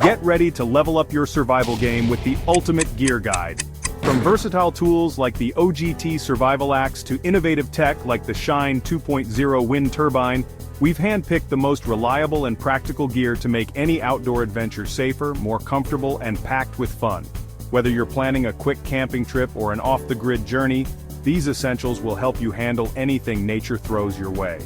Get ready to level up your survival game with the ultimate gear guide. From versatile tools like the OGT Survival Axe to innovative tech like the Shine 2.0 wind turbine, we've handpicked the most reliable and practical gear to make any outdoor adventure safer, more comfortable, and packed with fun. Whether you're planning a quick camping trip or an off-the-grid journey, these essentials will help you handle anything nature throws your way.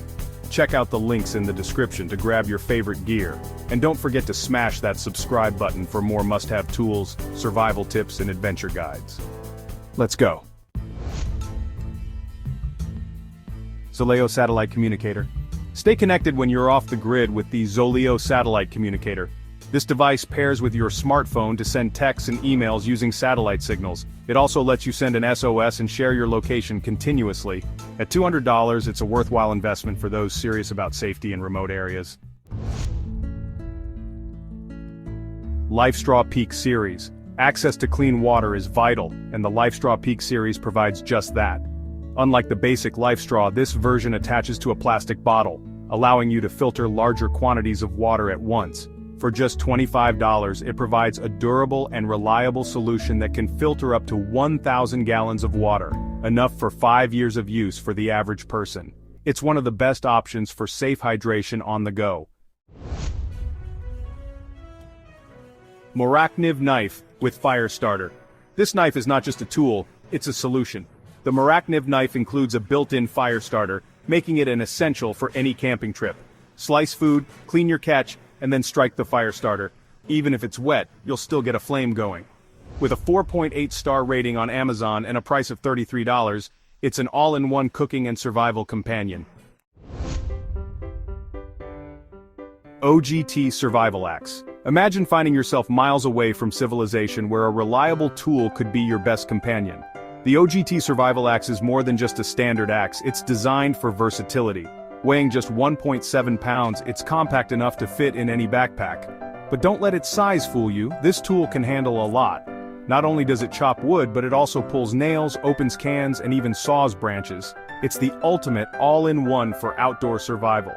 Check out the links in the description to grab your favorite gear, and don't forget to smash that subscribe button for more must-have tools, survival tips, and adventure guides. Let's go. Zoleo Satellite Communicator. Stay connected when you're off the grid with the Zoleo Satellite Communicator. This device pairs with your smartphone to send texts and emails using satellite signals. It also lets you send an SOS and share your location continuously. At $200, it's a worthwhile investment for those serious about safety in remote areas. LifeStraw Peak Series. Access to clean water is vital, and the LifeStraw Peak Series provides just that. Unlike the basic LifeStraw, this version attaches to a plastic bottle, allowing you to filter larger quantities of water at once. For just $25, it provides a durable and reliable solution that can filter up to 1,000 gallons of water, enough for 5 years of use for the average person. It's one of the best options for safe hydration on the go. Moracniv Knife with Firestarter. This knife is not just a tool, it's a solution. The Moracniv knife includes a built-in fire starter, making it an essential for any camping trip. Slice food, clean your catch, and then strike the fire starter. Even if it's wet, you'll still get a flame going. With a 4.8-star rating on Amazon and a price of $33, it's an all-in-one cooking and survival companion. OGT Survival Axe. Imagine finding yourself miles away from civilization where a reliable tool could be your best companion. The OGT Survival Axe is more than just a standard axe, it's designed for versatility. Weighing just 1.7 pounds, it's compact enough to fit in any backpack. But don't let its size fool you, this tool can handle a lot. Not only does it chop wood, but it also pulls nails, opens cans, and even saws branches. It's the ultimate all-in-one for outdoor survival.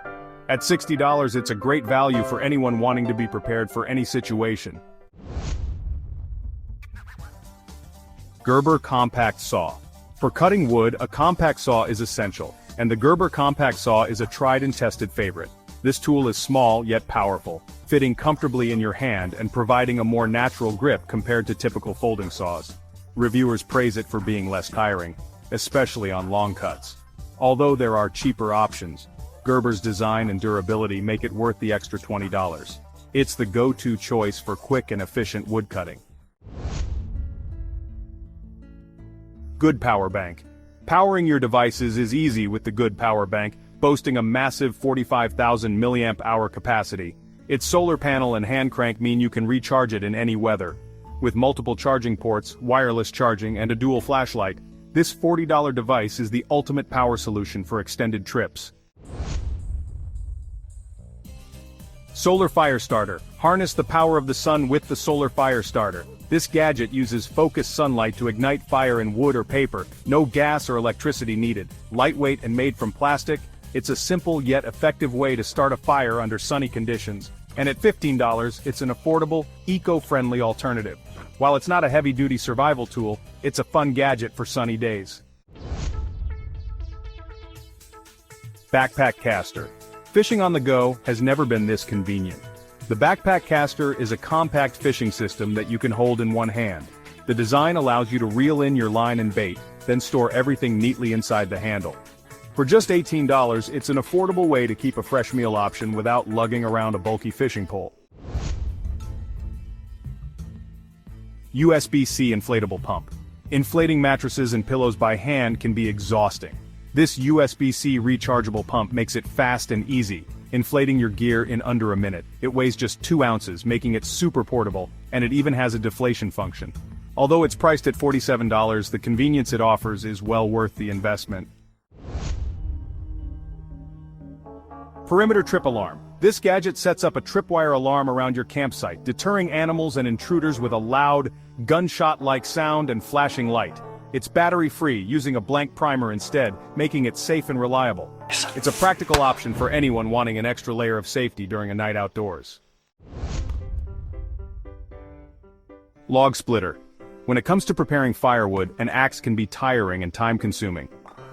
At $60, it's a great value for anyone wanting to be prepared for any situation. Gerber Compact Saw. For cutting wood, a compact saw is essential, and the Gerber Compact Saw is a tried and tested favorite. This tool is small yet powerful, fitting comfortably in your hand and providing a more natural grip compared to typical folding saws. Reviewers praise it for being less tiring, especially on long cuts. Although there are cheaper options, Gerber's design and durability make it worth the extra $20. It's the go-to choice for quick and efficient wood cutting. Good Power Bank. Powering your devices is easy with the Good Power Bank, boasting a massive 45,000 mAh capacity. Its solar panel and hand crank mean you can recharge it in any weather. With multiple charging ports, wireless charging, and a dual flashlight, this $40 device is the ultimate power solution for extended trips. Solar Fire Starter. Harness the power of the sun with the Solar Fire Starter. This gadget uses focused sunlight to ignite fire in wood or paper, no gas or electricity needed. Lightweight and made from plastic, it's a simple yet effective way to start a fire under sunny conditions. And at $15, it's an affordable, eco-friendly alternative. While it's not a heavy-duty survival tool, it's a fun gadget for sunny days. Backpack Caster. Fishing on the go has never been this convenient. The Backpack Caster is a compact fishing system that you can hold in one hand. The design allows you to reel in your line and bait, then store everything neatly inside the handle. For just $18, it's an affordable way to keep a fresh meal option without lugging around a bulky fishing pole. USB-C Inflatable Pump. Inflating mattresses and pillows by hand can be exhausting. This USB-C rechargeable pump makes it fast and easy, inflating your gear in under a minute. It weighs just 2 ounces, making it super portable, and it even has a deflation function. Although it's priced at $47, the convenience it offers is well worth the investment. Perimeter Trip Alarm. This gadget sets up a tripwire alarm around your campsite, deterring animals and intruders with a loud, gunshot-like sound and flashing light. It's battery-free, using a blank primer instead, making it safe and reliable. It's a practical option for anyone wanting an extra layer of safety during a night outdoors. Log splitter. When it comes to preparing firewood, an axe can be tiring and time-consuming.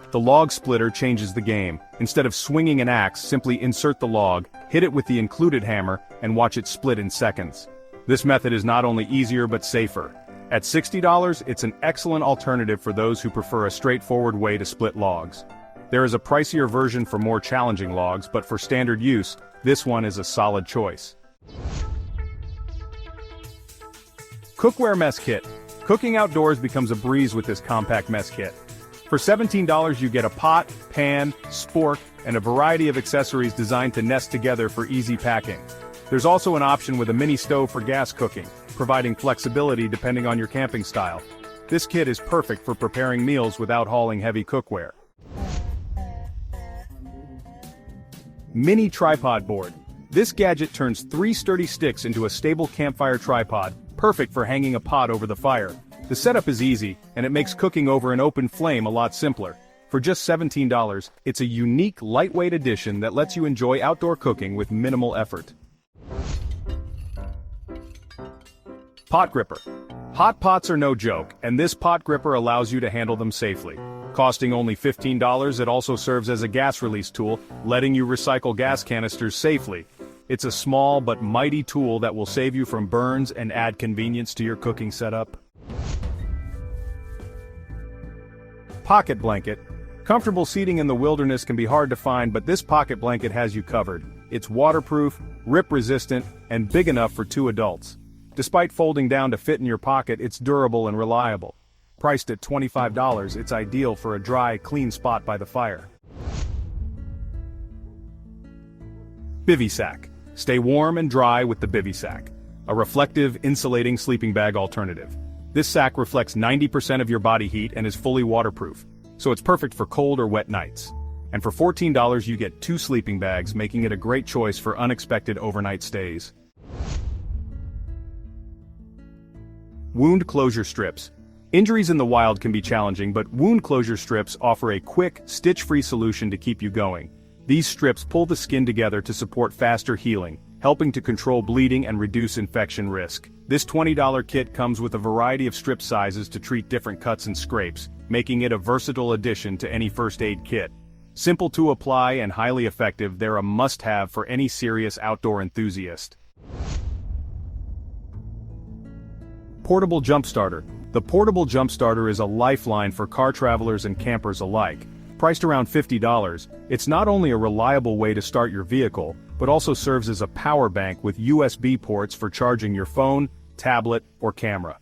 The log splitter changes the game. Instead of swinging an axe, simply insert the log, hit it with the included hammer, and watch it split in seconds. This method is not only easier but safer. At $60, it's an excellent alternative for those who prefer a straightforward way to split logs. There is a pricier version for more challenging logs, but for standard use, this one is a solid choice. Cookware Mess Kit. Cooking outdoors becomes a breeze with this compact mess kit. For $17 you get a pot, pan, spork, and a variety of accessories designed to nest together for easy packing. There's also an option with a mini stove for gas cooking, providing flexibility depending on your camping style. This kit is perfect for preparing meals without hauling heavy cookware. Mini Tripod Board. This gadget turns 3 sturdy sticks into a stable campfire tripod, perfect for hanging a pot over the fire. The setup is easy, and it makes cooking over an open flame a lot simpler. For just $17, it's a unique, lightweight addition that lets you enjoy outdoor cooking with minimal effort. Pot gripper. Hot pots are no joke, and this pot gripper allows you to handle them safely. Costing only $15, it also serves as a gas release tool, letting you recycle gas canisters safely. It's a small but mighty tool that will save you from burns and add convenience to your cooking setup. Pocket blanket. Comfortable seating in the wilderness can be hard to find, but this pocket blanket has you covered. It's waterproof, rip-resistant, and big enough for 2 adults. Despite folding down to fit in your pocket, it's durable and reliable. Priced at $25, it's ideal for a dry, clean spot by the fire. Bivy sack. Stay warm and dry with the bivy sack, a reflective, insulating sleeping bag alternative. This sack reflects 90% of your body heat and is fully waterproof, so it's perfect for cold or wet nights. And for $14 you get 2 sleeping bags, making it a great choice for unexpected overnight stays. Wound closure strips. Injuries in the wild can be challenging, but wound closure strips offer a quick, stitch-free solution to keep you going. These strips pull the skin together to support faster healing, helping to control bleeding and reduce infection risk. This $20 kit comes with a variety of strip sizes to treat different cuts and scrapes, making it a versatile addition to any first aid kit. Simple to apply and highly effective, they're a must-have for any serious outdoor enthusiast. Portable Jump Starter. The portable jump starter is a lifeline for car travelers and campers alike. Priced around $50, it's not only a reliable way to start your vehicle, but also serves as a power bank with USB ports for charging your phone, tablet, or camera.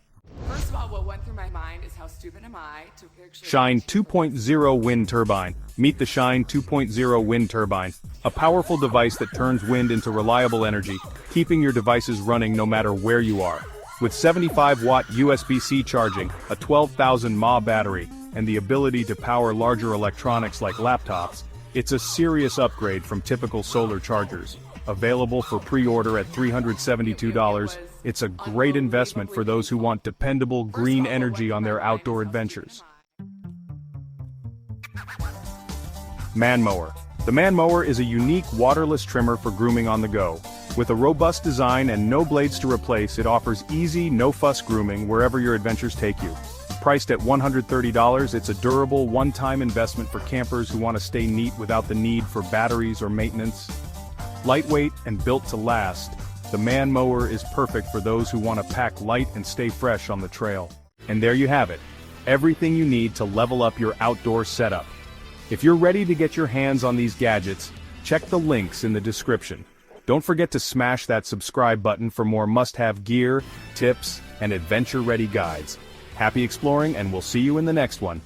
First of all, what went through my mind is how stupid am I to picture... Shine 2.0 Wind Turbine. Meet the Shine 2.0 Wind Turbine, a powerful device that turns wind into reliable energy, keeping your devices running no matter where you are. With 75-watt USB-C charging, a 12,000 mAh battery, and the ability to power larger electronics like laptops, it's a serious upgrade from typical solar chargers. Available for pre-order at $372, it's a great investment for those who want dependable green energy on their outdoor adventures. Man Mower. The Man Mower is a unique waterless trimmer for grooming on the go. With a robust design and no blades to replace, it offers easy, no-fuss grooming wherever your adventures take you. Priced at $130, it's a durable, one-time investment for campers who want to stay neat without the need for batteries or maintenance. Lightweight and built to last, the Man Mower is perfect for those who want to pack light and stay fresh on the trail. And there you have it, everything you need to level up your outdoor setup. If you're ready to get your hands on these gadgets, check the links in the description. Don't forget to smash that subscribe button for more must-have gear, tips, and adventure-ready guides. Happy exploring, and we'll see you in the next one.